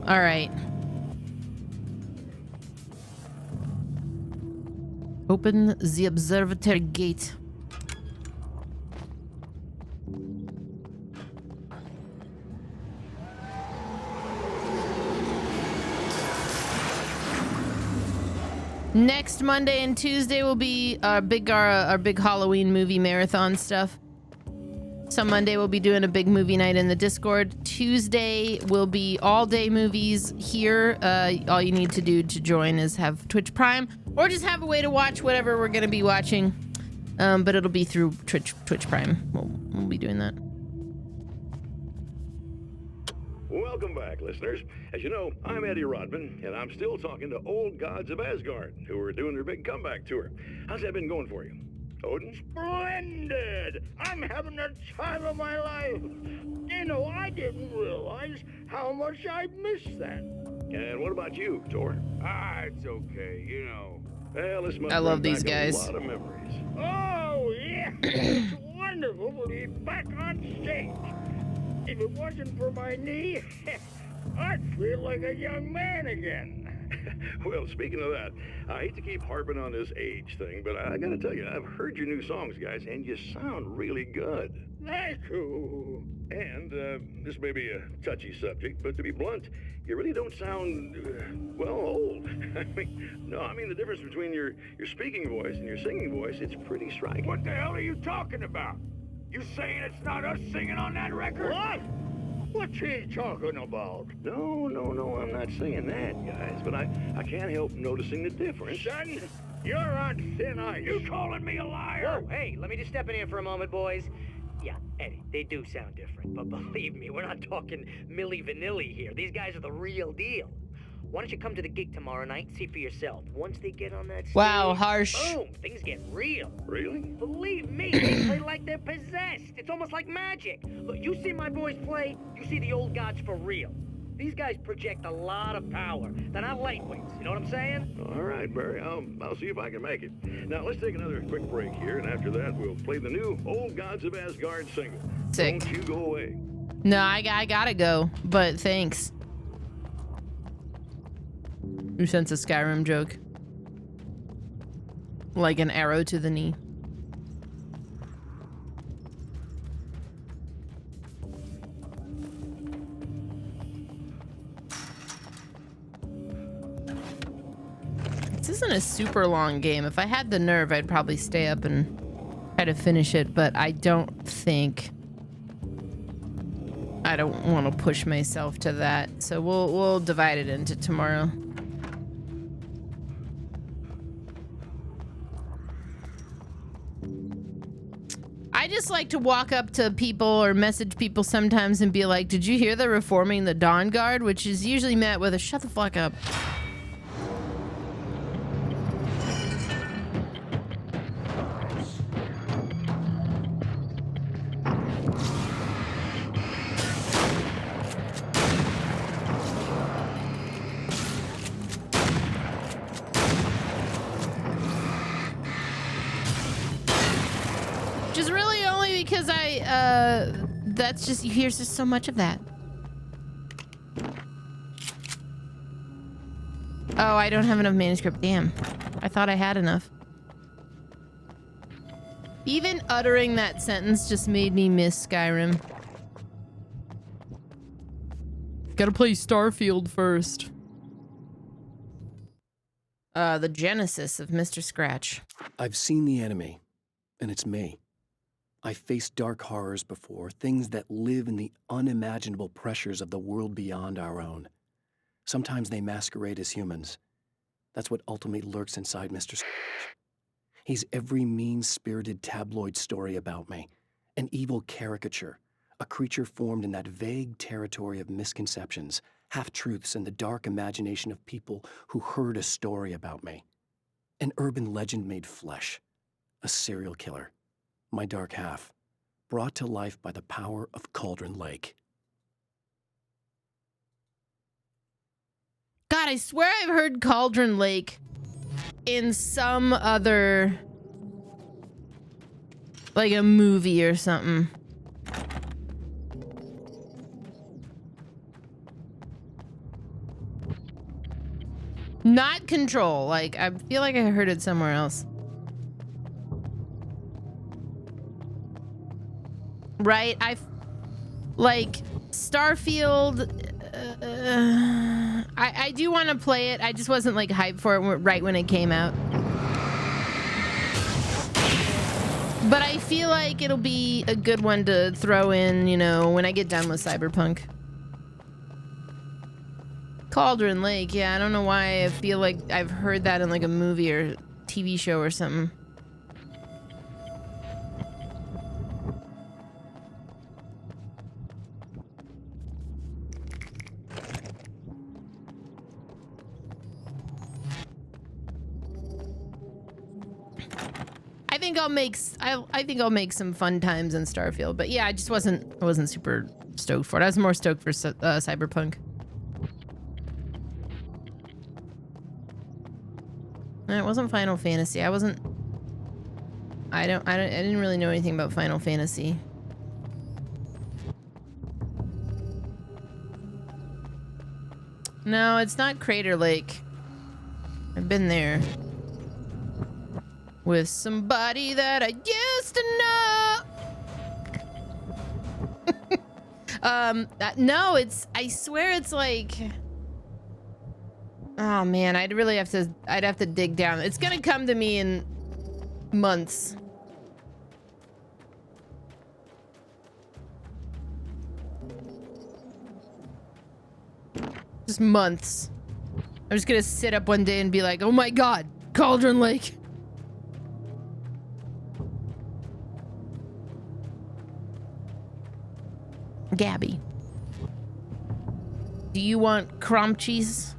All right. Open the observatory gate. Next Monday and Tuesday will be our big Halloween movie marathon stuff. So Monday we'll be doing a big movie night in the Discord. Tuesday will be all day movies here. All you need to do to join is have Twitch Prime, or just have a way to watch whatever we're gonna be watching. But it'll be through Twitch Prime. We'll be doing that. Welcome back, listeners. As you know, I'm Eddie Rodman, and I'm still talking to old gods of Asgard, who are doing their big comeback tour. How's that been going for you? Odin? Splendid! I'm having the time of my life. You know, I didn't realize how much I missed that. And what about you, Thor? It's okay, you know. Well, this must I love bring these back guys. a lot of memories. Oh, yeah. It's wonderful to be back on stage. If it wasn't for my knee, I'd feel like a young man again. Well, speaking of that, I hate to keep harping on this age thing, but I gotta tell you, I've heard your new songs, guys, and you sound really good. Thank you. And this may be a touchy subject, but to be blunt, you really don't sound, well, old. I mean the difference between your speaking voice and your singing voice, it's pretty striking. What the hell are you talking about? You saying it's not us singing on that record? What? What's he talking about? No, I'm not saying that, guys, but I can't help noticing the difference. Son, you're on thin ice. You calling me a liar? Whoa, hey, let me just step in here for a moment, boys. Yeah, Eddie, they do sound different, but believe me, we're not talking Milli Vanilli here. These guys are the real deal. Why don't you come to the gig tomorrow night and see for yourself? Once they get on that stage, Wow, harsh. boom, things get real. Really? Believe me, they play like they're possessed. It's almost like magic. Look, you see my boys play, you see the old gods for real. These guys project a lot of power. They're not lightweights, you know what I'm saying? All right, Barry, I'll see if I can make it. Now, let's take another quick break here, and after that, we'll play the new Old Gods of Asgard single. Sick. Don't you go away. No, I gotta go, but thanks. Who sends a Skyrim joke? Like an arrow to the knee. This isn't a super long game. If I had the nerve, I'd probably stay up and try to finish it, but I don't think... I don't want to push myself to that. So we'll divide it into tomorrow. I just like to walk up to people or message people sometimes and be like, did you hear they're reforming the Dawn Guard? Which is usually met with a shut the fuck up. Which is really only because that's just, you hear just so much of that. Oh, I don't have enough manuscript. Damn. I thought I had enough. Even uttering that sentence just made me miss Skyrim. Gotta play Starfield first. The genesis of Mr. Scratch. I've seen the enemy, and it's me. I've faced dark horrors before, things that live in the unimaginable pressures of the world beyond our own. Sometimes they masquerade as humans. That's what ultimately lurks inside Mr. Scratch. He's every mean-spirited tabloid story about me, an evil caricature, a creature formed in that vague territory of misconceptions, half-truths, and the dark imagination of people who heard a story about me. An urban legend made flesh, a serial killer, my dark half, brought to life by the power of Cauldron Lake. God, I swear I've heard Cauldron Lake in some other, like a movie or something. Not Control. Like, I feel like I heard it somewhere else. Right? Like, Starfield... I do want to play it. I just wasn't, like, hyped for it right when it came out. But I feel like it'll be a good one to throw in, you know, when I get done with Cyberpunk. Cauldron Lake, yeah, I don't know why I feel like I've heard that in like a movie or TV show or something. I think I'll make some fun times in Starfield, but yeah, I wasn't super stoked for it. I was more stoked for Cyberpunk. No, it wasn't Final Fantasy. I didn't really know anything about Final Fantasy. No, it's not Crater Lake. I've been there. With somebody that I used to know. No, I swear it's like... Oh man, I'd have to dig down. It's gonna come to me in months. Just months. I'm just gonna sit up one day and be like, oh my god, Cauldron Lake. Gabby. Do you want crumb cheese?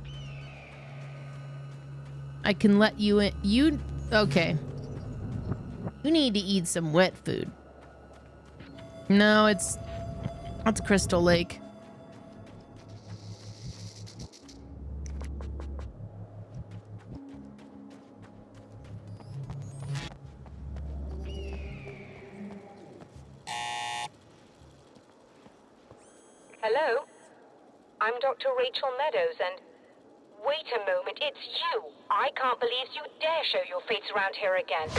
I can let you in. Okay. You need to eat some wet food. No, that's Crystal Lake. Hello? I'm Dr. Rachel Meadows, and... Wait a moment, it's you! I can't believe you dare show your face around here again.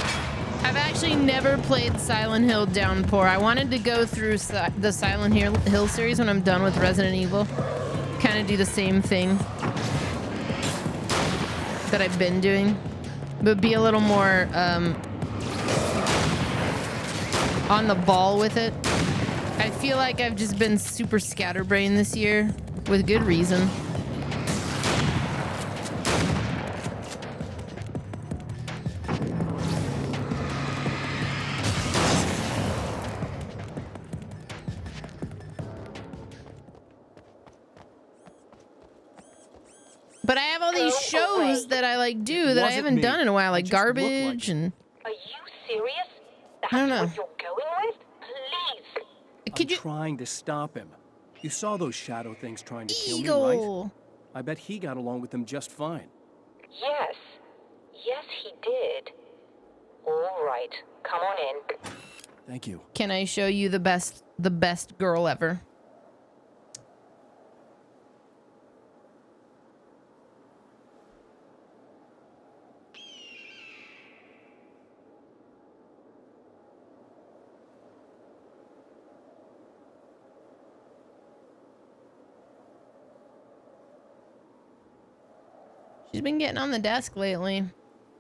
I've actually never played Silent Hill Downpour. I wanted to go through the Silent Hill series when I'm done with Resident Evil. Kind of do the same thing that I've been doing, but be a little more on the ball with it. I feel like I've just been super scatterbrained this year, with good reason. But I have all these shows that I like do that I haven't done in a while, like Garbage and... Are you serious? That's I don't know. what you're going with? Please. Could you... trying to stop him. You saw those shadow things trying to kill me, Eagle. right? I bet he got along with them just fine. Yes. Yes, he did. All right. Come on in. Thank you. Can I show you the best girl ever? She's been getting on the desk lately.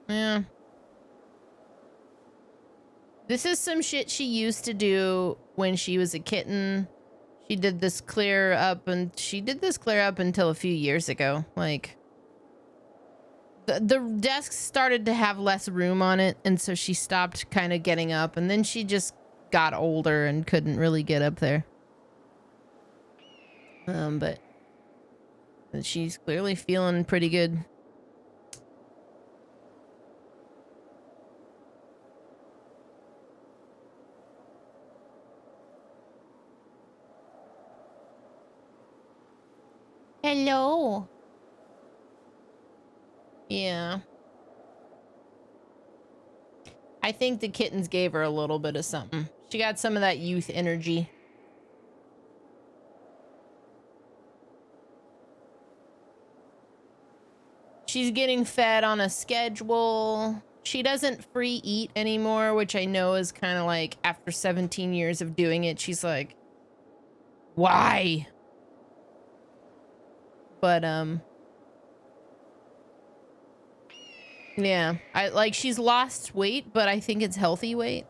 Yeah. This is some shit she used to do when she was a kitten. She did this clear up until a few years ago. Like, the desk started to have less room on it, and so she stopped kind of getting up, and then she just got older and couldn't really get up there. But she's clearly feeling pretty good. Hello. Yeah. I think the kittens gave her a little bit of something. She got some of that youth energy. She's getting fed on a schedule. She doesn't free eat anymore, which I know is kind of like after 17 years of doing it, she's like, why? But, yeah, she's lost weight, but I think it's healthy weight.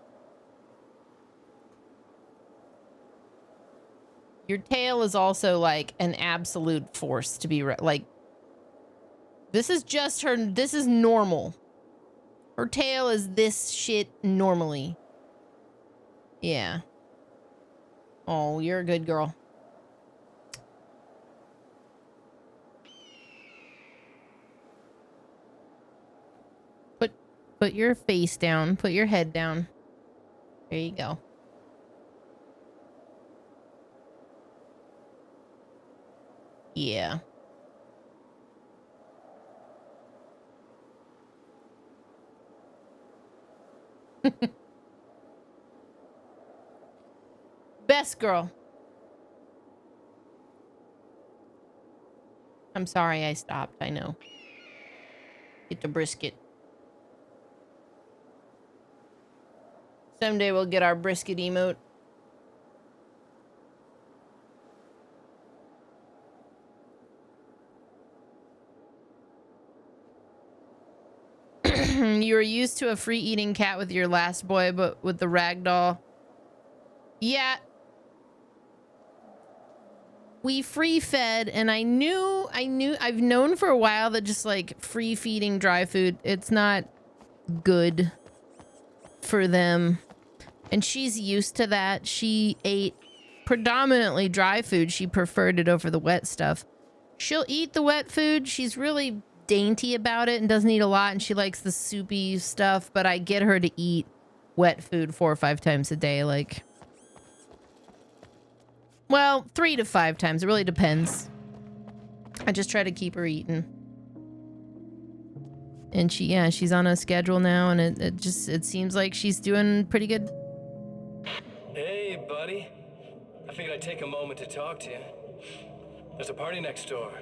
Your tail is also like an absolute force to be like, this is just her, this is normal. Her tail is this shit normally. Yeah. Oh, you're a good girl. Put your face down. Put your head down. There you go. Yeah. Best girl. I'm sorry I stopped. I know. Get the brisket. Someday we'll get our brisket emote. You were used to a free eating cat with your last boy, but with the ragdoll. Yeah. We free fed, and I've known for a while that just like free feeding dry food, it's not good for them. And she's used to that. She ate predominantly dry food. She preferred it over the wet stuff. She'll eat the wet food. She's really dainty about it and doesn't eat a lot, and she likes the soupy stuff, but I get her to eat wet food 4 or 5 times a day, like, well, 3 to 5 times. It really depends. I just try to keep her eating. And she's on a schedule now, and it seems like she's doing pretty good. Hey, buddy. I figured I'd take a moment to talk to you. There's a party next door.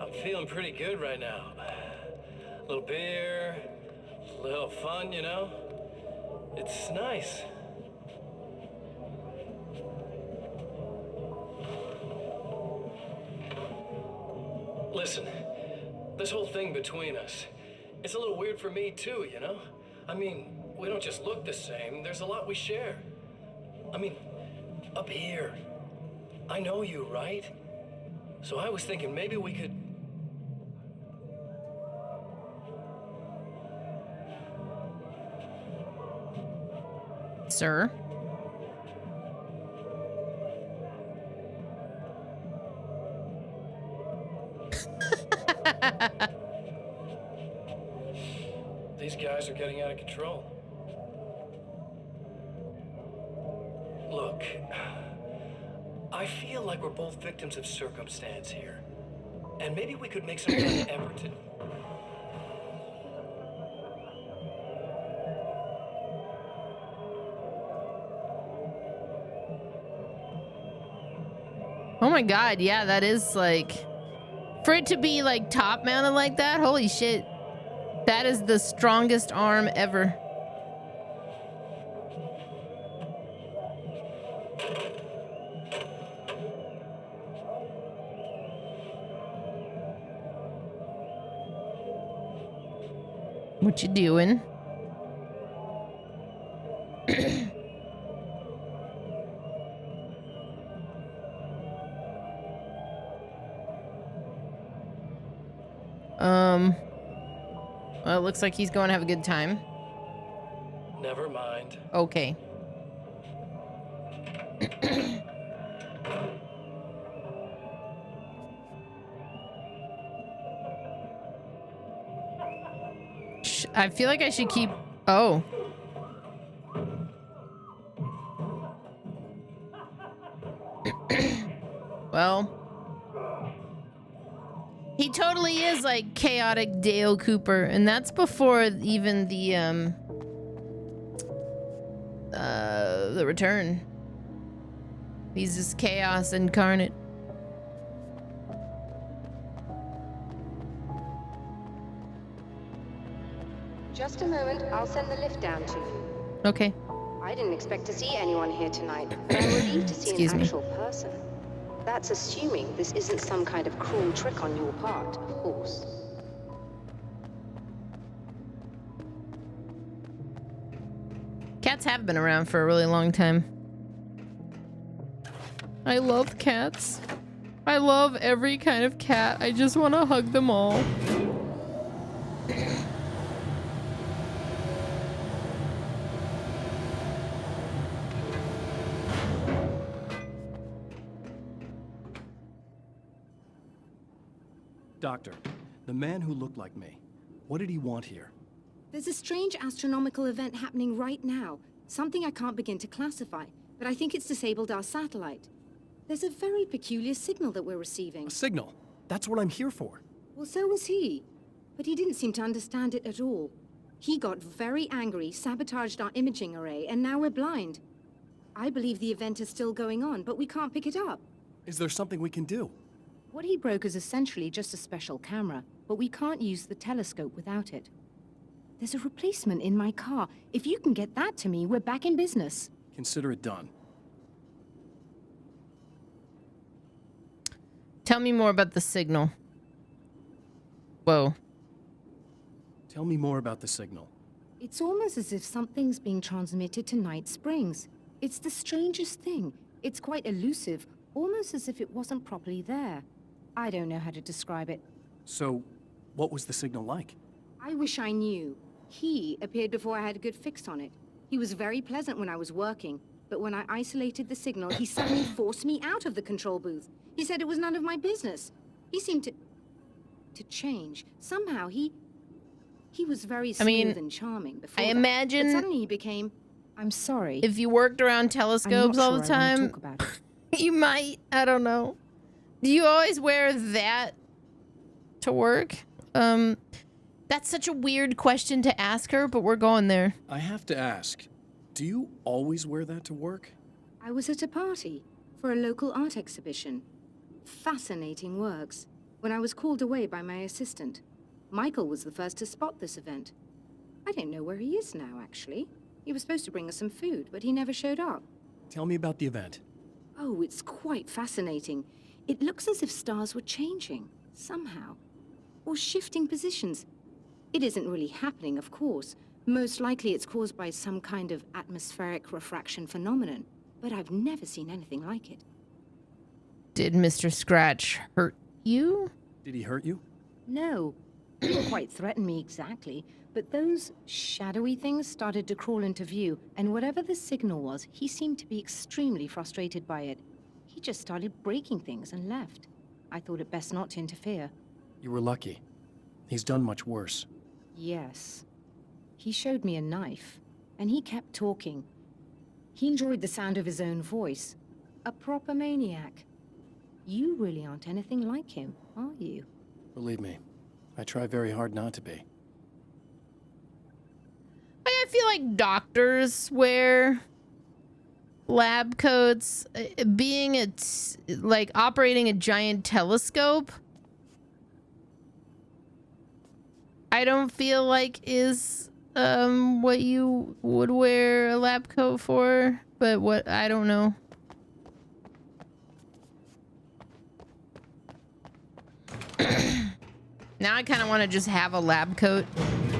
I'm feeling pretty good right now. A little beer, a little fun, you know? It's nice. Listen, this whole thing between us, it's a little weird for me too, you know? I mean, we don't just look the same, there's a lot we share. I mean, up here, I know you, right? So I was thinking maybe we could... Sir? These guys are getting out of control. Look, I feel like we're both victims of circumstance here. And maybe we could make some kind of effort to... Oh my god, yeah, that is like... For it to be like top mounted like that, holy shit. That is the strongest arm ever. What you doing? Well, it looks like he's going to have a good time. Never mind. Okay. I feel like I should keep... Oh. Well... He totally is like chaotic Dale Cooper, and that's before even the return. He's just chaos incarnate. Just a moment, I'll send the lift down to you. Okay. I didn't expect to see anyone here tonight, but I'm relieved to see Excuse an me. actual person. That's assuming this isn't some kind of cruel trick on your part, of course. Cats have been around for a really long time. I love cats. I love every kind of cat. I just want to hug them all. Doctor, the man who looked like me, what did he want here? There's a strange astronomical event happening right now. Something I can't begin to classify, but I think it's disabled our satellite. There's a very peculiar signal that we're receiving. A signal. That's what I'm here for. Well, so was he. But he didn't seem to understand it at all. He got very angry, sabotaged our imaging array, and now we're blind. I believe the event is still going on, but we can't pick it up. Is there something we can do? What he broke is essentially just a special camera, but we can't use the telescope without it. There's a replacement in my car. If you can get that to me, we're back in business. Consider it done. Tell me more about the signal. Whoa. Tell me more about the signal. It's almost as if something's being transmitted to Night Springs. It's the strangest thing. It's quite elusive, almost as if it wasn't properly there. I don't know how to describe it. So, what was the signal like? I wish I knew. He appeared before I had a good fix on it. He was very pleasant when I was working, but when I isolated the signal, he suddenly forced me out of the control booth. He said it was none of my business. He seemed to change. Somehow he was very smooth and charming before I that, imagine but suddenly he became, I'm sorry. if you worked around telescopes all the time, Talk about it. you might. I don't know. Do you always wear that to work? That's such a weird question to ask her, but we're going there. I have to ask, do you always wear that to work? I was at a party for a local art exhibition. Fascinating works. When I was called away by my assistant, Michael was the first to spot this event. I don't know where he is now, actually. He was supposed to bring us some food, but he never showed up. Tell me about the event. Oh, it's quite fascinating. It looks as if stars were changing, somehow. Or shifting positions. It isn't really happening, of course. Most likely it's caused by some kind of atmospheric refraction phenomenon. But I've never seen anything like it. Did Mr. Scratch hurt you? Did he hurt you? No. He didn't quite threaten me exactly, but those shadowy things started to crawl into view, and whatever the signal was, he seemed to be extremely frustrated by it. He just started breaking things and left. I thought it best not to interfere. You were lucky. He's done much worse. Yes. He showed me a knife, and he kept talking. He enjoyed the sound of his own voice. A proper maniac. You really aren't anything like him, are you? Believe me, I try very hard not to be. I feel like doctors wear lab coats. Being like operating a giant telescope, I don't feel like is what you would wear a lab coat for, but what, I don't know. Now I kind of want to just have a lab coat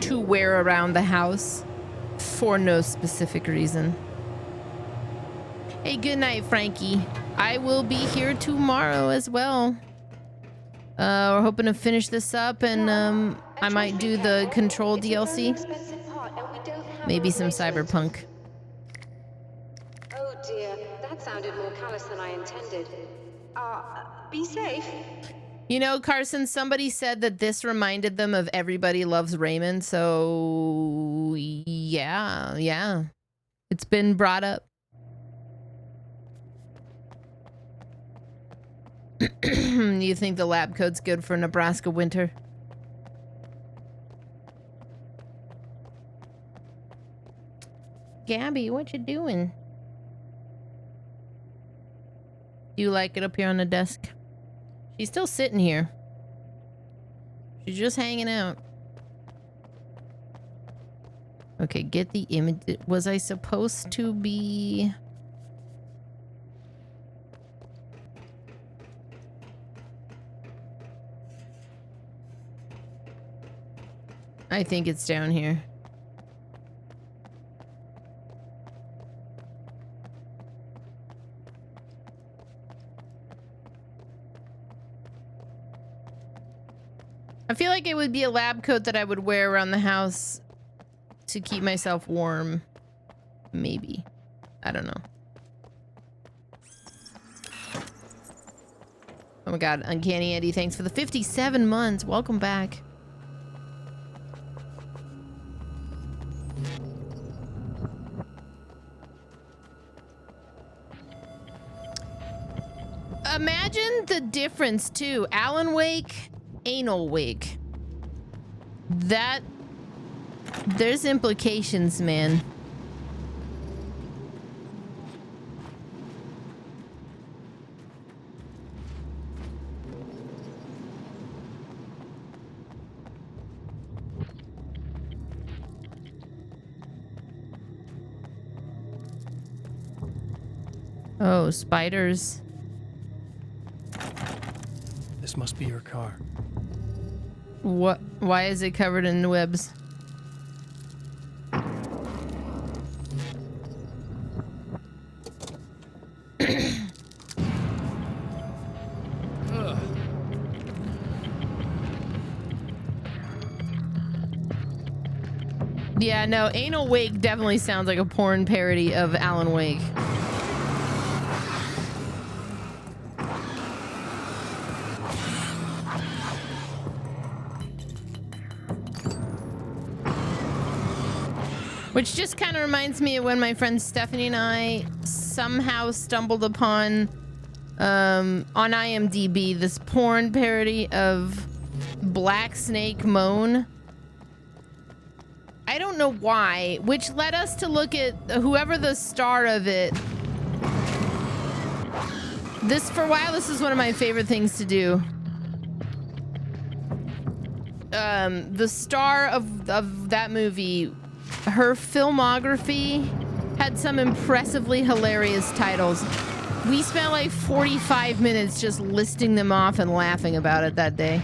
to wear around the house for no specific reason. Hey, good night, Frankie. I will be here tomorrow as well. We're hoping to finish this up, and I might do the Control DLC. Maybe some Cyberpunk. Oh dear, that sounded more callous than I intended. Be safe. You know, Carson, somebody said that this reminded them of Everybody Loves Raymond, so yeah. It's been brought up. You think the lab coat's good for Nebraska winter? Gabby, what you doing? Do you like it up here on the desk? She's still sitting here. She's just hanging out. Okay, get the image. Was I supposed to be... I think it's down here. I feel like it would be a lab coat that I would wear around the house to keep myself warm. Maybe. I don't know. Oh my god, Uncanny Eddie, thanks for the 57 months. Welcome back. Imagine the difference too. Alan Wake, Anal Wake. There's implications, man. Oh, spiders. This must be your car. What? Why is it covered in webs? Yeah, no, Anal Wake definitely sounds like a porn parody of Alan Wake. Which just kind of reminds me of when my friend Stephanie and I somehow stumbled upon on IMDb this porn parody of Black Snake Moan. I don't know why, which led us to look at whoever the star of it. This, for a while, this is one of my favorite things to do. The star of that movie, her filmography had some impressively hilarious titles. We spent like 45 minutes just listing them off and laughing about it that day.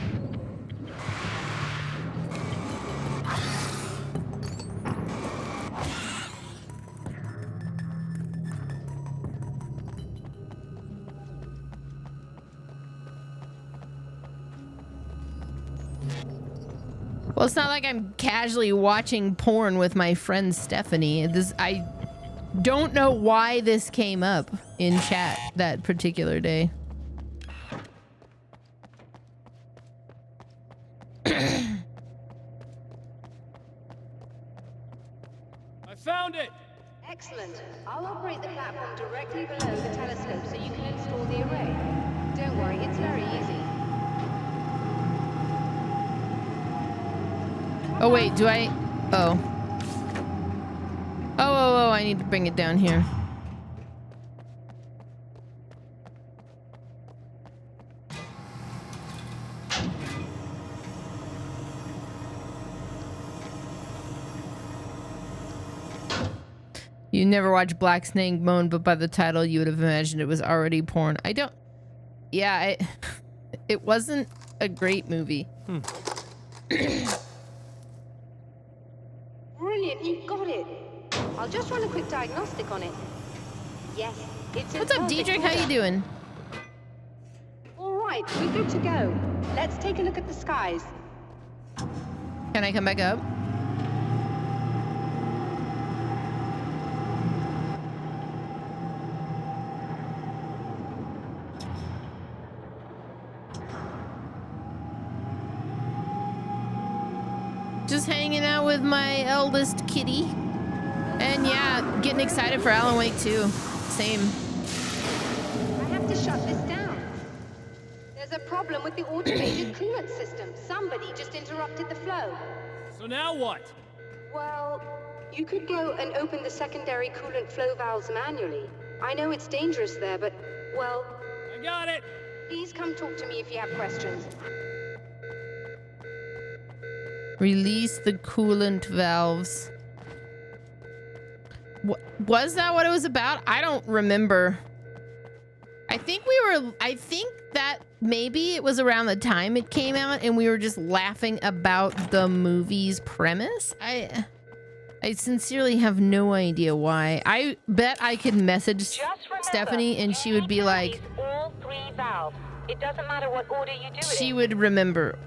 Well, it's not like I'm casually watching porn with my friend Stephanie. I don't know why this came up in chat that particular day. I found it! Excellent. I'll operate the platform directly below the telescope so you can install the array. Don't worry, it's very easy. Oh, wait, do I... Oh. Oh, I need to bring it down here. You never watched Black Snake Moan, but by the title you would have imagined it was already porn. I don't... Yeah, it wasn't a great movie. Brilliant, you got it. I'll just run a quick diagnostic on it. Yes, it's in What's up, perfect Diedrich? How order. you doing? All right, we're good to go. Let's take a look at the skies. Can I come back up? Just hanging out with my eldest kitty. And yeah, getting excited for Alan Wake 2. Same. I have to shut this down. There's a problem with the automated coolant system. Somebody just interrupted the flow. So now what? Well, you could go and open the secondary coolant flow valves manually. I know it's dangerous there, but, well... I got it! Please come talk to me if you have questions. Release the coolant valves. Was that what it was about? I don't remember. I think that maybe it was around the time it came out and we were just laughing about the movie's premise. I sincerely have no idea why. I bet I could message Stephanie and she would be like, all 3 valves. It doesn't matter what order you do it she in. would remember.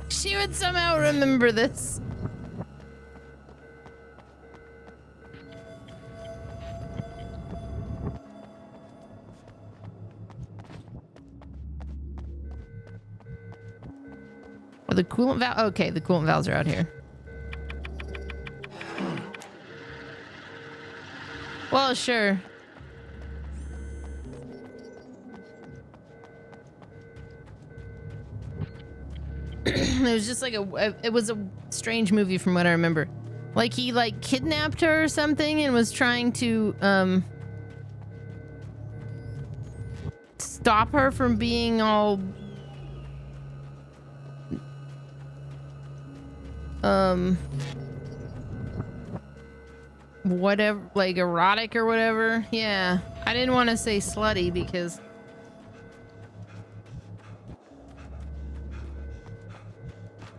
She would somehow remember this. Oh, the coolant valve. Okay, the coolant valves are out here. Well, sure. It was just like it was a strange movie from what I remember. Like he like kidnapped her or something and was trying to stop her from being all whatever, like erotic or whatever. Yeah, I didn't want to say slutty because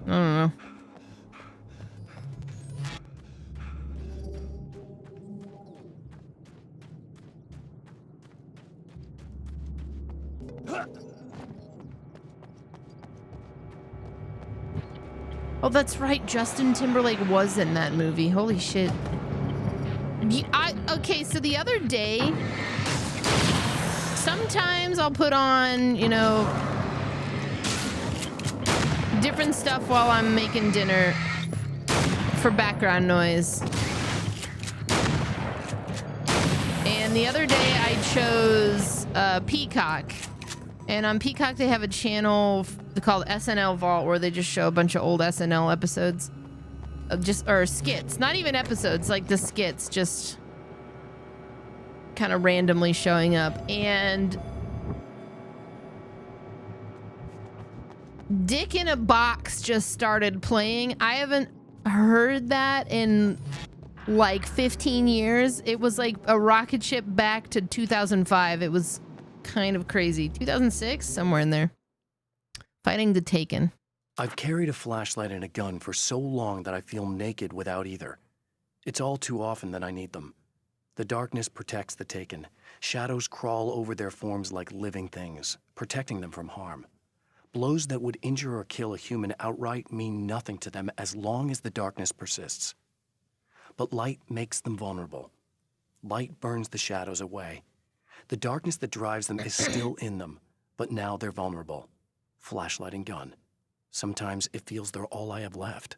I don't know. Oh, that's right. Justin Timberlake was in that movie. Holy shit. Okay, so the other day, sometimes I'll put on, you know, different stuff while I'm making dinner for background noise. And the other day I chose Peacock. And on Peacock they have a channel called SNL Vault where they just show a bunch of old SNL episodes. Or skits. Not even episodes, like the skits just kind of randomly showing up. And Dick in a Box just started playing. I haven't heard that in like 15 years. It was like a rocket ship back to 2005. It was kind of crazy. 2006, somewhere in there. Fighting the Taken. I've carried a flashlight and a gun for so long that I feel naked without either. It's all too often that I need them. The darkness protects the Taken. Shadows crawl over their forms like living things, protecting them from harm. Blows that would injure or kill a human outright mean nothing to them as long as the darkness persists. But light makes them vulnerable. Light burns the shadows away. The darkness that drives them is still in them, but now they're vulnerable. Flashlight and gun. Sometimes it feels they're all I have left.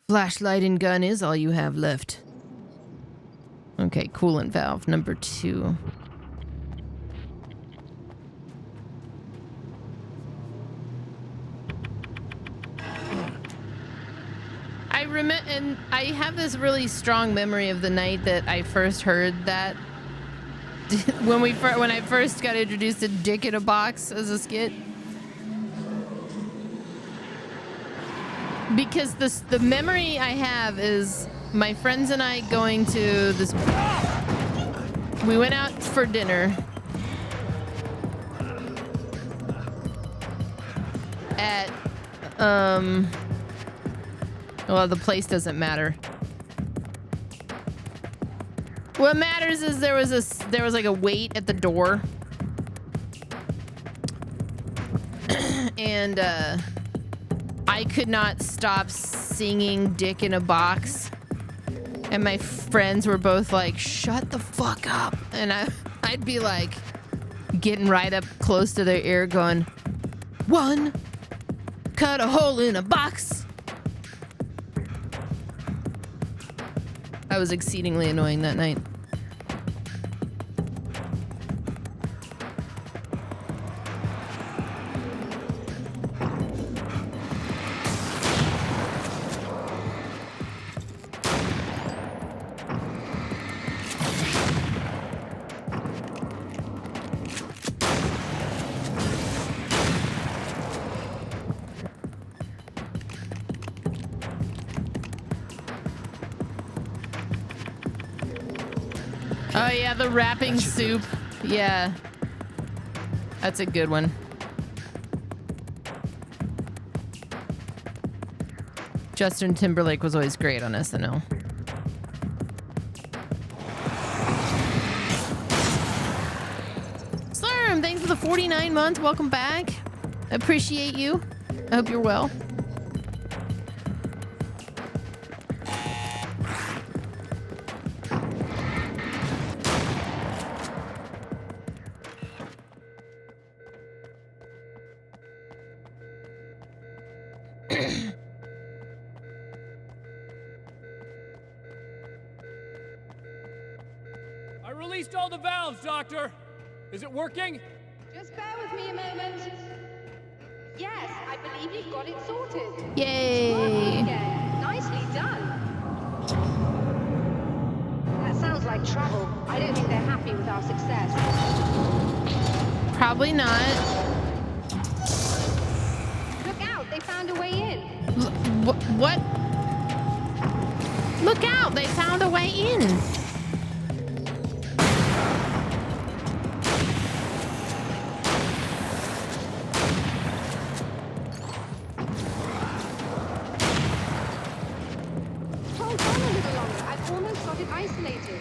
Flashlight and gun is all you have left. Okay, coolant valve number 2. And I have this really strong memory of the night that I first heard that. when I first got introduced to Dick in a Box as a skit. Because the memory I have is my friends and I going to this. We went out for dinner at well, the place doesn't matter. What matters is there was like a wait at the door. And I could not stop singing Dick in a Box. And my friends were both like, shut the fuck up. And I'd be like getting right up close to their ear going, 1, cut a hole in a box. I was exceedingly annoying that night. Oh yeah, the wrapping soup. Yeah. That's a good one. Justin Timberlake was always great on SNL. Slurm, thanks for the 49 months. Welcome back. Appreciate you. I hope you're well. I released all the valves, Doctor. Is it working? Just bear with me a moment. Yes, I believe you've got it sorted. Yay. Working again. Nicely done. That sounds like trouble. I don't think they're happy with our success. Probably not. Look out, they found a way in. What? Look out, they found a way in. Hold on a little longer. I've almost got it isolated.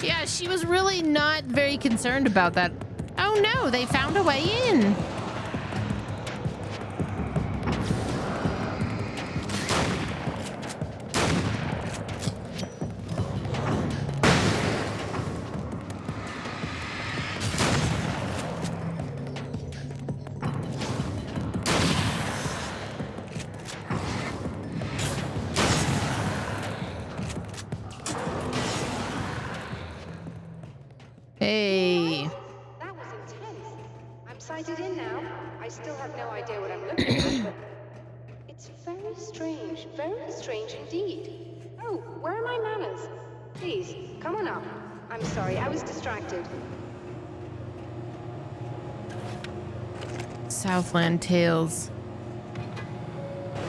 Yeah, she was really not very concerned about that. Oh no, they found a way in. Hey. That was intense. I'm sighted in now. I still have no idea what I'm looking at, but it's very strange indeed. Oh, where are my manners? Please, come on up. I'm sorry, I was distracted. Southland Tales.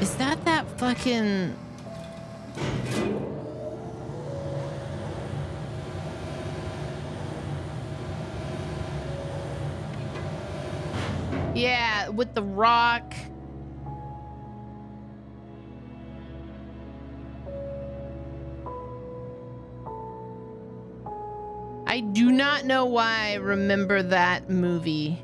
Is that fucking... Yeah, with the rock. I do not know why I remember that movie.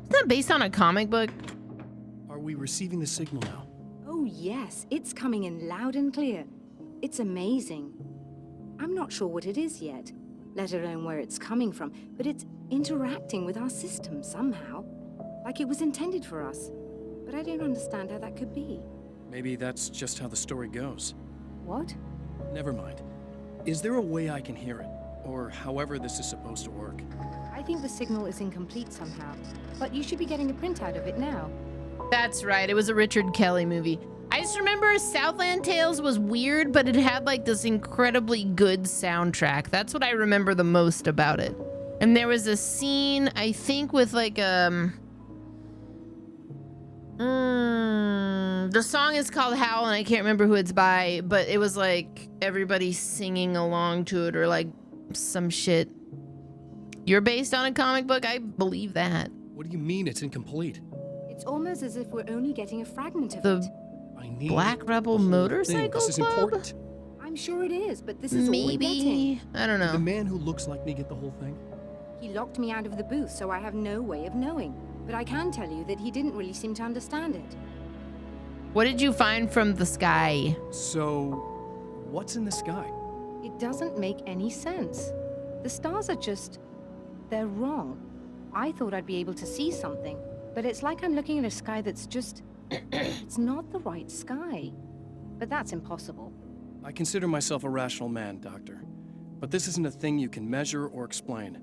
Is that based on a comic book? Are we receiving the signal now? Oh yes, it's coming in loud and clear. It's amazing. I'm not sure what it is yet, let alone where it's coming from, but it's interacting with our system somehow, like it was intended for us. But I don't understand how that could be. Maybe that's just how the story goes. What? Never mind. Is there a way I can hear it? Or however this is supposed to work? I think the signal is incomplete somehow, but you should be getting a printout of it now. That's right, it was a Richard Kelly movie. I just remember Southland Tales was weird, but it had like this incredibly good soundtrack. That's what I remember the most about it. And there was a scene, I think, with like the song is called Howl, and I can't remember who it's by, but it was like everybody singing along to it or like some shit. You're based on a comic book? I believe that. What do you mean it's incomplete? It's almost as if we're only getting a fragment of The it. I need Black Rebel the whole Motorcycle thing. This is Club? important. I'm sure it is, but this is all we're getting. Maybe. I don't Did the know. man who looks like me get the whole thing? He locked me out of the booth, so I have no way of knowing. But I can tell you that he didn't really seem to understand it. What did you find from the sky? So, what's in the sky? It doesn't make any sense. The stars are just... they're wrong. I thought I'd be able to see something, but it's like I'm looking at a sky that's just... it's not the right sky. But that's impossible. I consider myself a rational man, Doctor. But this isn't a thing you can measure or explain.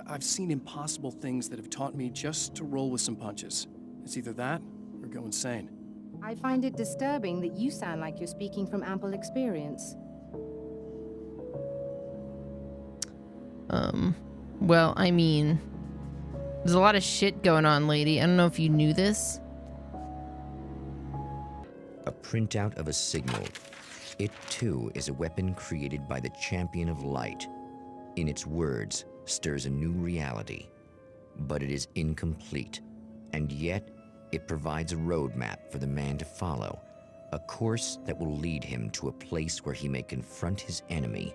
I've seen impossible things that have taught me just to roll with some punches. It's either that or go insane. I find it disturbing that you sound like you're speaking from ample experience. Well, I mean, there's a lot of shit going on, lady. I don't know if you knew this. A printout of a signal. It too is a weapon created by the Champion of Light. In its words, stirs a new reality. But it is incomplete, and yet it provides a roadmap for the man to follow, a course that will lead him to a place where he may confront his enemy.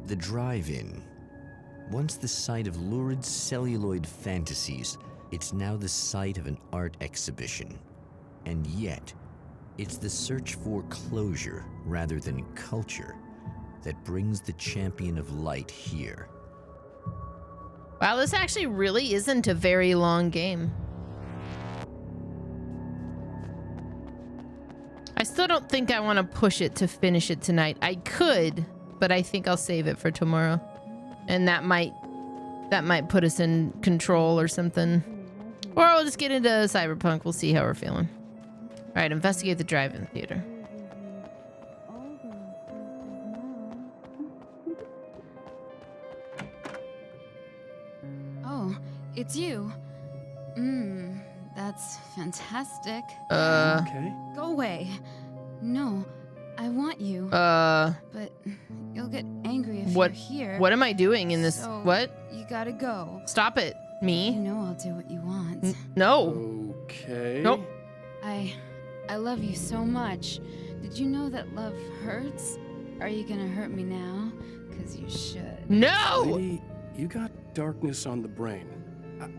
The drive-in. Once the site of lurid celluloid fantasies, it's now the site of an art exhibition. And yet, it's the search for closure rather than culture that brings the Champion of Light here. Wow, this actually really isn't a very long game. I still don't think I want to push it to finish it tonight. I could, but I think I'll save it for tomorrow. And that might put us in control or something. Or I'll just get into Cyberpunk. We'll see how we're feeling. All right, investigate the drive-in theater. Oh, it's you. That's fantastic. Okay. Go away. No, I want you. But you'll get angry if you're here. What am I doing in this? So What? You gotta go. Stop it. Me? You know I'll do what you want. No. Okay. Nope. I love you so much. Did you know that love hurts? Are you gonna hurt me now? 'Cause you should. No! Lady, you got darkness on the brain.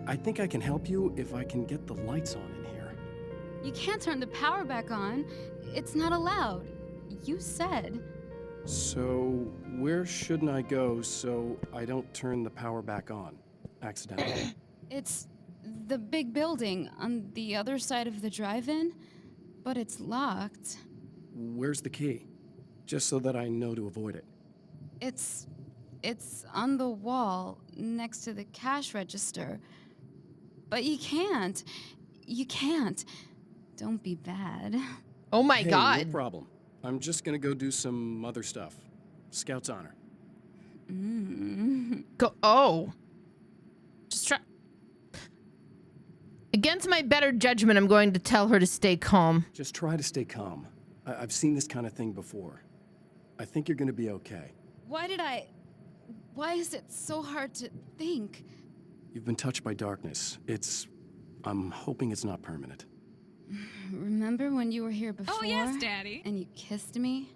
I think I can help you if I can get the lights on in here. You can't turn the power back on. It's not allowed. You said. So, where shouldn't I go so I don't turn the power back on accidentally? It's the big building on the other side of the drive-in, but it's locked. Where's the key? Just so that I know to avoid it. It's on the wall next to the cash register. But you can't. You can't. Don't be bad. Oh my Hey, God. No problem. I'm just gonna go do some other stuff. Scout's honor. Go. Oh. Just try. Against my better judgment, I'm going to tell her to stay calm. Just try to stay calm. I've seen this kind of thing before. I think you're gonna be okay. Why is it so hard to think? You've been touched by darkness. I'm hoping it's not permanent. Remember when you were here before? Oh, yes, Daddy. And you kissed me?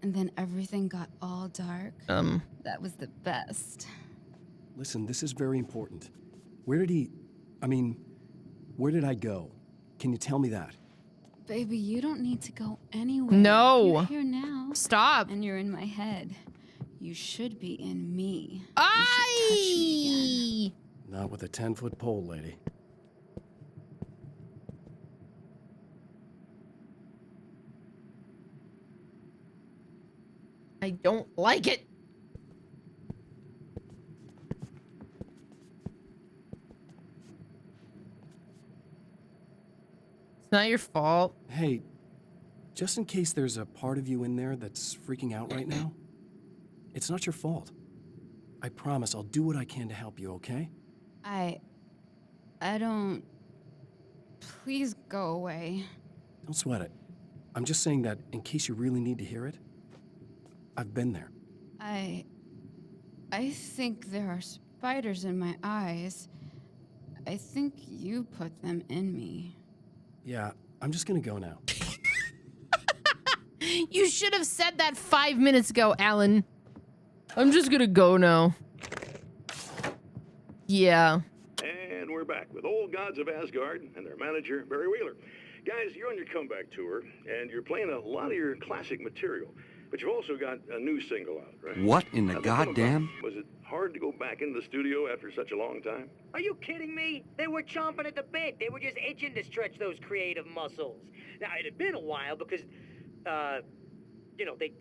And then everything got all dark? That was the best. Listen, this is very important. Where did I go? Can you tell me that? Baby, you don't need to go anywhere. No. You're here now. Stop. And you're in my head. You should be in me. You should Aye. touch me again. Not with a 10-foot pole, lady. I don't like it. It's not your fault. Hey, just in case there's a part of you in there that's freaking out right now, it's not your fault. I promise I'll do what I can to help you, okay? I don't... Please go away. Don't sweat it. I'm just saying that in case you really need to hear it, I've been there. I think there are spiders in my eyes. I think you put them in me. Yeah, I'm just gonna go now. You should have said that 5 minutes ago, Alan. I'm just gonna go now. Yeah. And we're back with Old Gods of Asgard and their manager, Barry Wheeler. Guys, you're on your comeback tour, and you're playing a lot of your classic material. But you've also got a new single out, right? What in the How'd that come goddamn? about? Was it hard to go back into the studio after such a long time? Are you kidding me? They were chomping at the bit. They were just itching to stretch those creative muscles. Now, it had been a while because, you know, they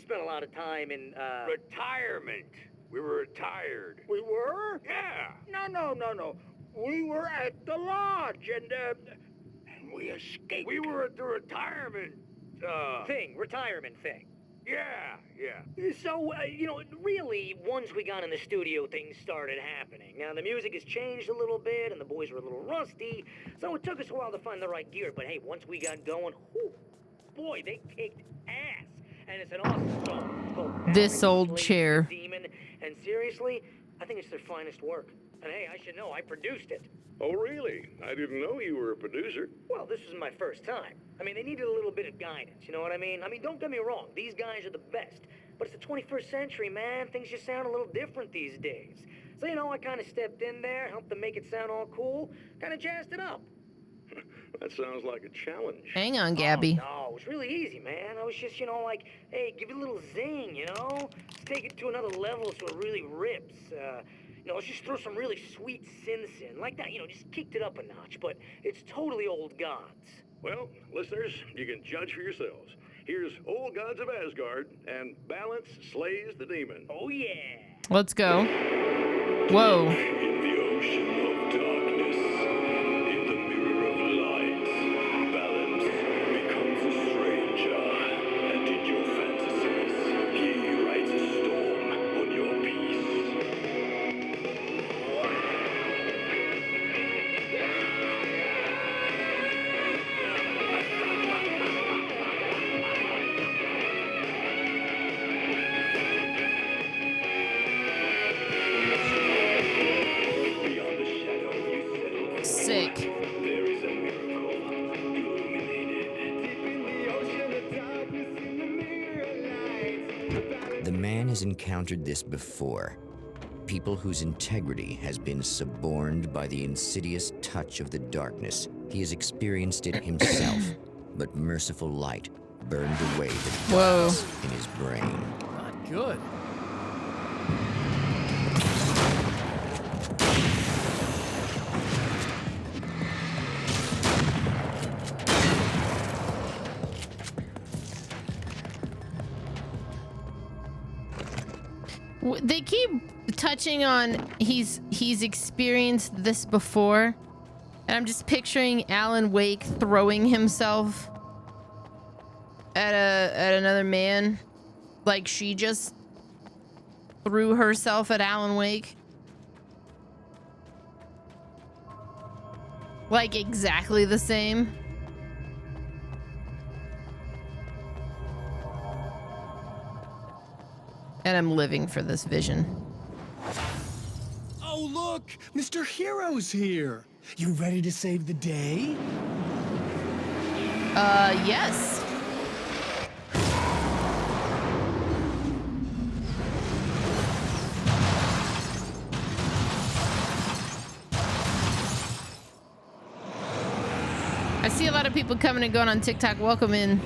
spent a lot of time in, Retirement. We were retired. We were? Yeah. No. We were at the lodge, and we escaped. We were at the retirement, retirement thing. Yeah. So, you know, really, once we got in the studio, things started happening. Now, the music has changed a little bit, and the boys were a little rusty, so it took us a while to find the right gear. But hey, once we got going, whew, boy, they kicked ass. And it's an awesome song called This Baron old Slays the chair. Demon. And seriously, I think it's their finest work. And hey, I should know, I produced it. Oh, really? I didn't know you were a producer. Well, this was my first time. I mean, they needed a little bit of guidance, you know what I mean? I mean, don't get me wrong, these guys are the best. But it's the 21st century, man. Things just sound a little different these days. So, you know, I kind of stepped in there, helped them make it sound all cool, kind of jazzed it up. That sounds like a challenge. Hang on, Gabby. Oh, no, it was really easy, man. I was just, you know, like, hey, give it a little zing, you know? Let's take it to another level so it really rips. You know, let's just throw some really sweet synths in. Like that, you know, just kicked it up a notch. But it's totally old gods. Well, listeners, you can judge for yourselves. Here's Old Gods of Asgard, and Balance Slays the Demon. Oh, yeah. Let's go. Whoa. In the ocean of darkness, in the mirror of light, Balance becomes a stranger, and in your fantasies, he rides a storm on your peace. Beyond the shadow you settle. Sick. There is a miracle illuminated. Deep in the ocean of darkness, in the mirror light. The man has encountered this before. People whose integrity has been suborned by the insidious touch of the darkness. He has experienced it himself, but merciful light burned away the Whoa. darkness in his brain. Not good. They keep touching on he's experienced this before, and I'm just picturing Alan Wake throwing himself at another man, like she just threw herself at Alan Wake, like exactly the same. And I'm living for this vision. Oh, look! Mr. Hero's here! You ready to save the day? Yes. I see a lot of people coming and going on TikTok. Welcome in.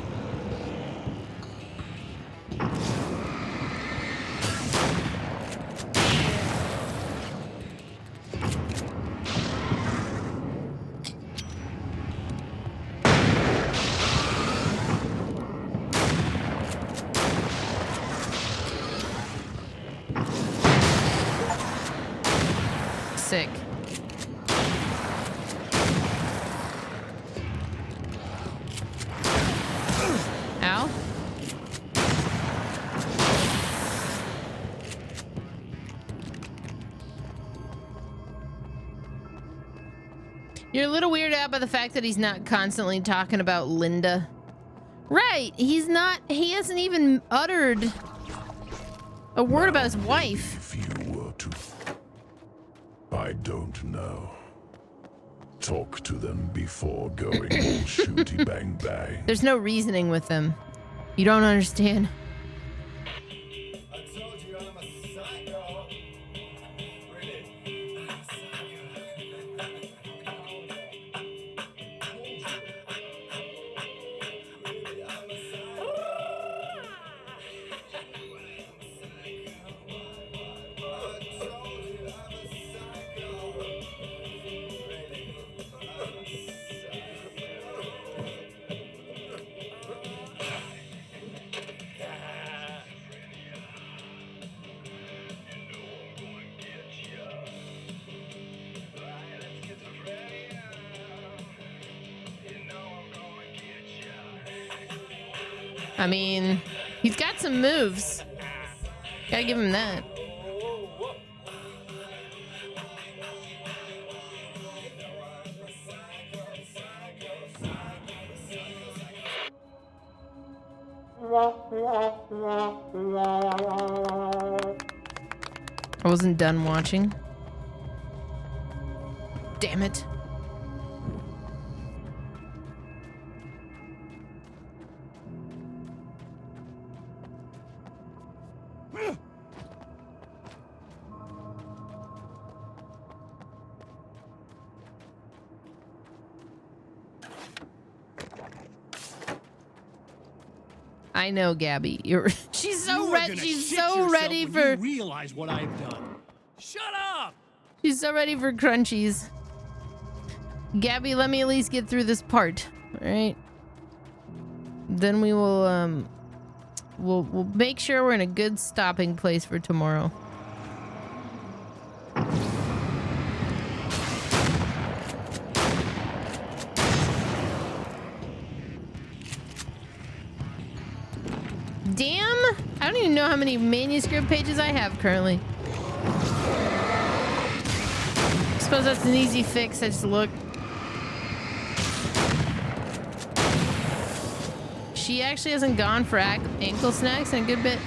Sick. Ow. You're a little weirded out by the fact that he's not constantly talking about Linda. Right, he's not, he hasn't even uttered a word about his wife. If you were to... I don't know. Talk to them before going all shooty bang bang. There's no reasoning with them. You don't understand. I told you I'm a psycho. Really? I'm a psycho. Really, I'm a psycho. I mean, he's got some moves. Gotta give him that. I wasn't done watching. Damn it. I know, Gabby. She's so ready. She's so ready for. You realize what I've done. Shut up! She's so ready for crunchies. Gabby, let me at least get through this part. All right. Then we will. We'll make sure we're in a good stopping place for tomorrow. Damn! I don't even know how many manuscript pages I have currently. Suppose that's an easy fix. I just look. She actually hasn't gone for ankle snacks in a good bit.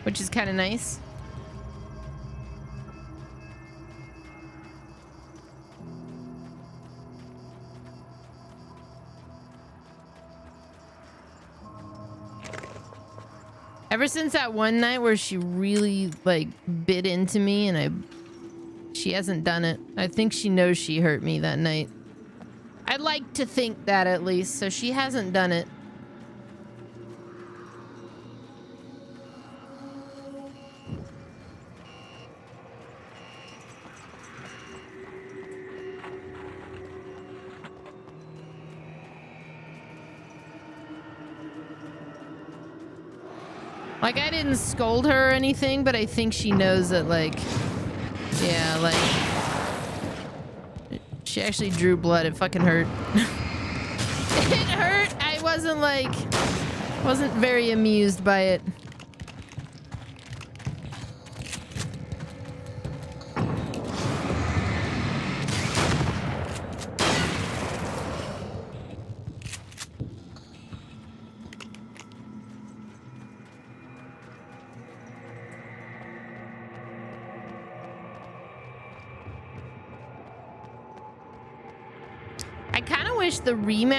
Which is kind of nice. Ever since that one night where she really like bit into me and she hasn't done it. I think she knows she hurt me that night. I'd like to think that at least, so she hasn't done it. Like, I didn't scold her or anything, but I think she knows that, like, yeah, like, she actually drew blood. It fucking hurt. It hurt. I wasn't very amused by it.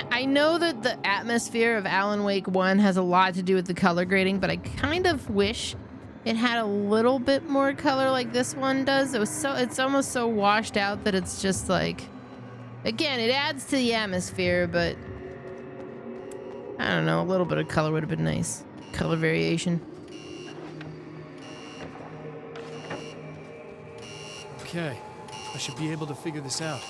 I know that the atmosphere of Alan Wake 1 has a lot to do with the color grading, but I kind of wish it had a little bit more color like this one does. It's almost so washed out that it's just like, again, it adds to the atmosphere, but I don't know, a little bit of color would have been nice. Color variation. Okay, I should be able to figure this out.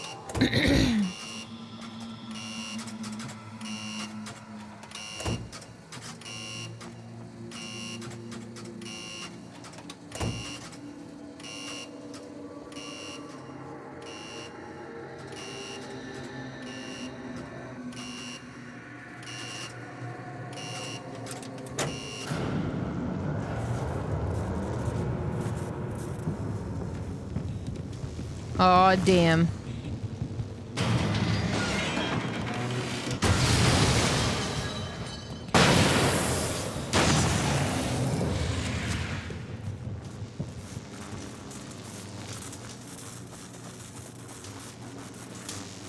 Oh, damn.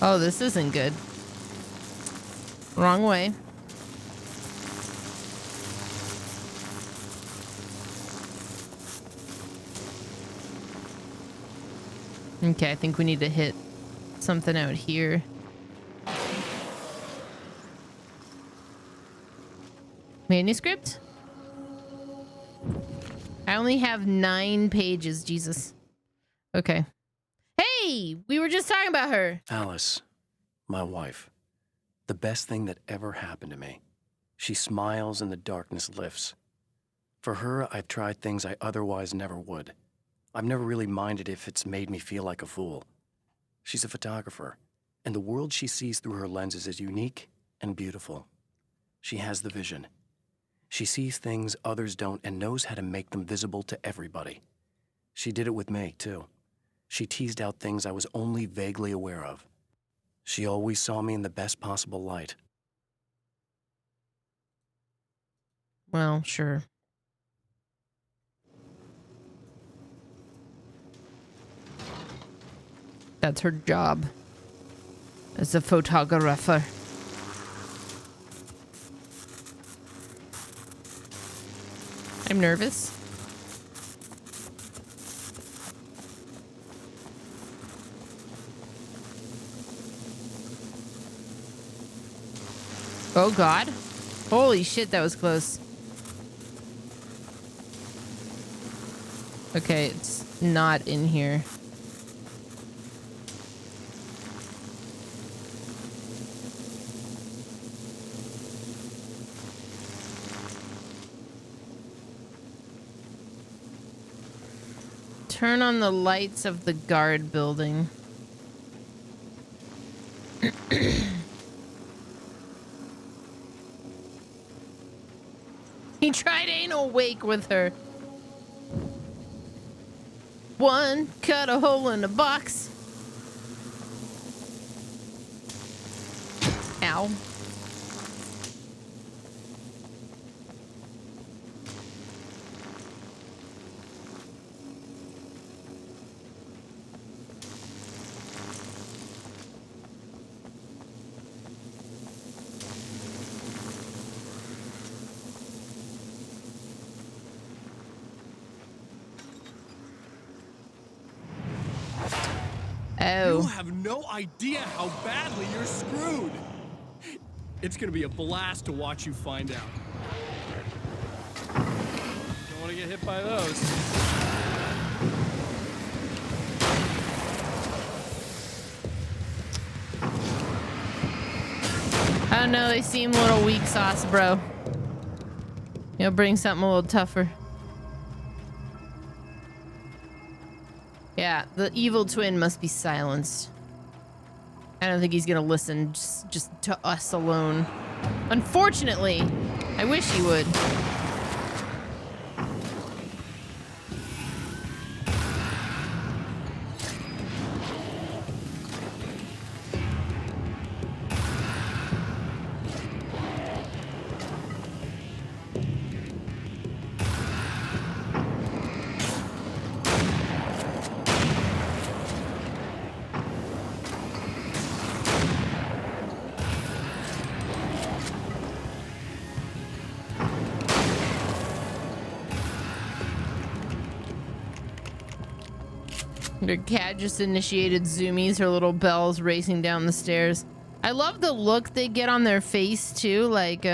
Oh, this isn't good. Wrong way. Okay, I think we need to hit something out here. Manuscript? I only have 9 pages, Jesus. Okay. Hey, we were just talking about her. Alice, my wife. The best thing that ever happened to me. She smiles and the darkness lifts. For her, I've tried things I otherwise never would. I've never really minded if it's made me feel like a fool. She's a photographer, And the world she sees through her lenses is unique and beautiful. She has the vision. She sees things others don't and knows how to make them visible to everybody. She did it with me, too. She teased out things I was only vaguely aware of. She always saw me in the best possible light. Well, sure. That's her job as a photographer. I'm nervous. Oh God. Holy shit, that was close. Okay, it's not in here. Turn on the lights of the guard building. He tried anal wake with her. One, cut a hole in the box. Ow. You have no idea how badly you're screwed. It's gonna be a blast to watch you find out. Don't want to get hit by those. I don't know, they seem a little weak sauce, bro. You'll bring something a little tougher. Yeah, the evil twin must be silenced. I don't think he's gonna listen just to us alone. Unfortunately, I wish he would. Your cat just initiated zoomies, her little bells racing down the stairs. I love the look they get on their face too, like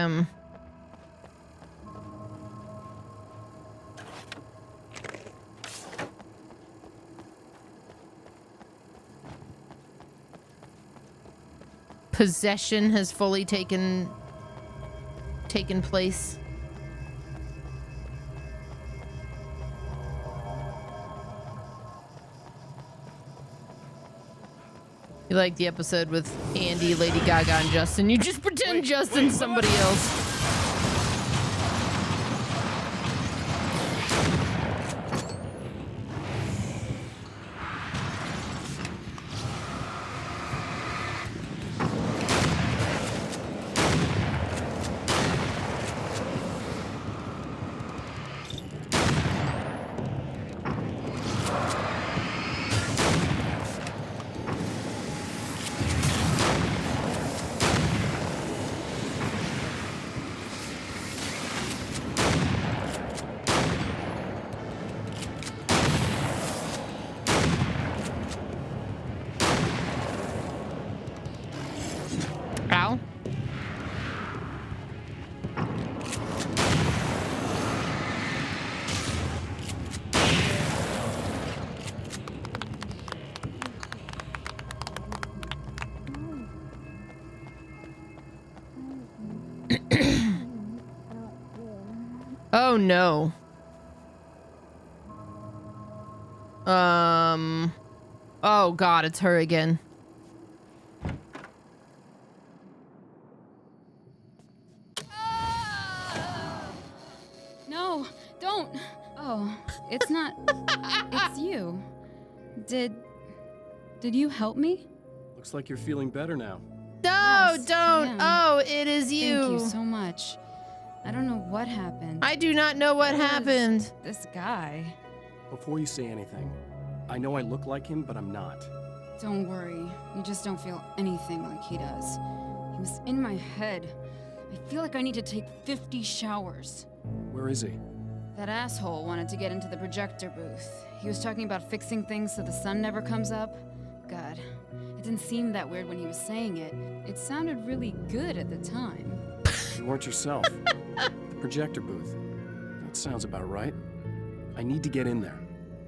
possession has fully taken place. You like the episode with Andy, Lady Gaga, and Justin. You just pretend Justin's somebody else. Ow. Oh no. Oh God, it's her again. Oh, it's not. It's you. Did you help me? Looks like you're feeling better now. No, Yes, don't. I am. Oh, it is you. Thank you so much. I don't know what happened. I do not know what Who is happened. This guy. Before you say anything, I know I look like him, but I'm not. Don't worry. You just don't feel anything like he does. He was in my head. I feel like I need to take 50 showers. Where is he? That asshole wanted to get into the projector booth. He was talking about fixing things so the sun never comes up. God, it didn't seem that weird when he was saying it. It sounded really good at the time. You weren't yourself. The projector booth. That sounds about right. I need to get in there.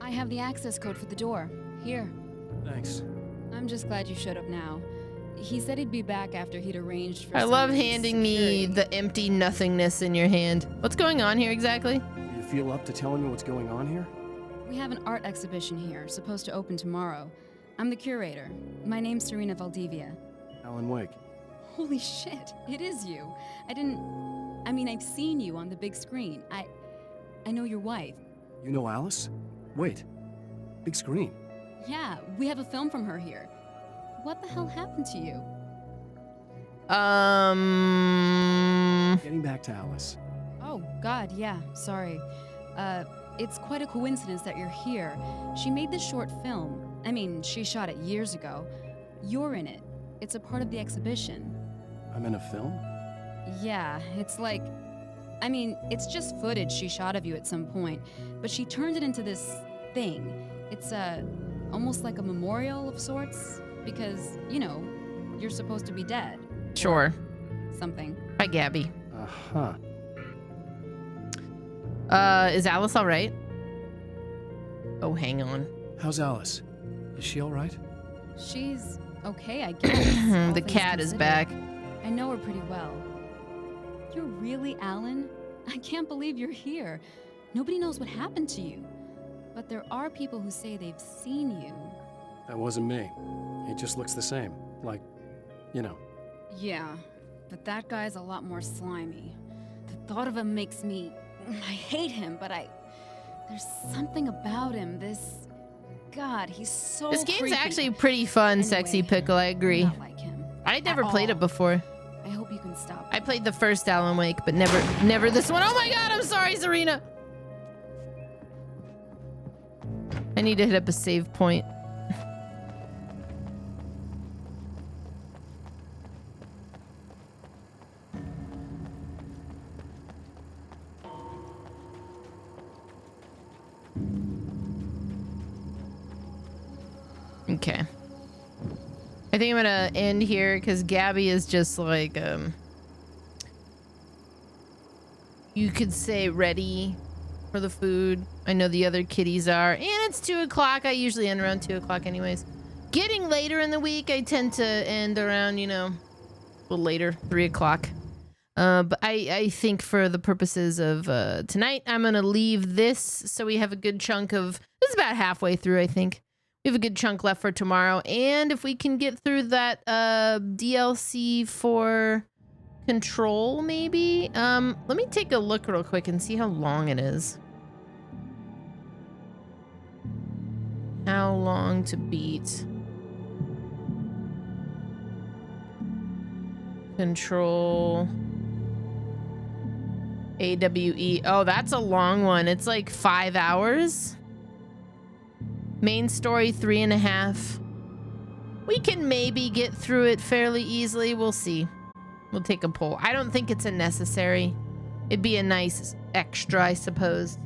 I have the access code for the door. Here. Thanks. I'm just glad you showed up now. He said he'd be back after he'd arranged for I love some handing me security. the empty nothingness in your hand. What's going on here exactly? You feel up to telling me what's going on here? We have an art exhibition here, supposed to open tomorrow. I'm the curator. My name's Serena Valdivia. Alan Wake. Holy shit, it is you. I've seen you on the big screen. I know your wife. You know Alice? Wait. Big screen. Yeah, we have a film from her here. What the hell happened to you? Getting back to Alice. Oh, God, yeah, sorry. It's quite a coincidence that you're here. She made this short film. She shot it years ago. You're in it. It's a part of the exhibition. I'm in a film? Yeah, it's like... it's just footage she shot of you at some point, but she turned it into this thing. It's almost like a memorial of sorts, because, you're supposed to be dead. Sure. Something. Hi, Gabby. Uh-huh. Is Alice all right? Oh, hang on. How's Alice? Is she all right? She's okay, I guess. The cat is back. I know her pretty well. You're really Alan? I can't believe you're here. Nobody knows what happened to you. But there are people who say they've seen you. That wasn't me. He just looks the same. Like, Yeah, but that guy's a lot more slimy. The thought of him makes me... I hate him, but there's something about him, God, he's so This game's creepy. actually pretty fun, Sexy Pickle, I agree. Not like him. I never At played all. it before. I hope you can stop. I played the first Alan Wake, but never this one. Oh my god, I'm sorry, Serena! I need to hit up a save point. Okay. I think I'm gonna end here because Gabby is just like, you could say ready for the food. I know the other kitties are, and it's 2 o'clock. I usually end around 2 o'clock anyways. Getting later in the week, I tend to end around, a little later, 3 o'clock. But I think for the purposes of tonight, I'm gonna leave this so we have a good chunk of, this is about halfway through, I think. We have a good chunk left for tomorrow, and if we can get through that DLC for Control, maybe. Let me take a look real quick and see how long it is. How long to beat? Control. AWE. Oh, that's a long one. It's like 5 hours. Main story 3.5. We can maybe get through it fairly easily. We'll see. We'll take a poll. I don't think it's a necessary. It'd be a nice extra, I suppose.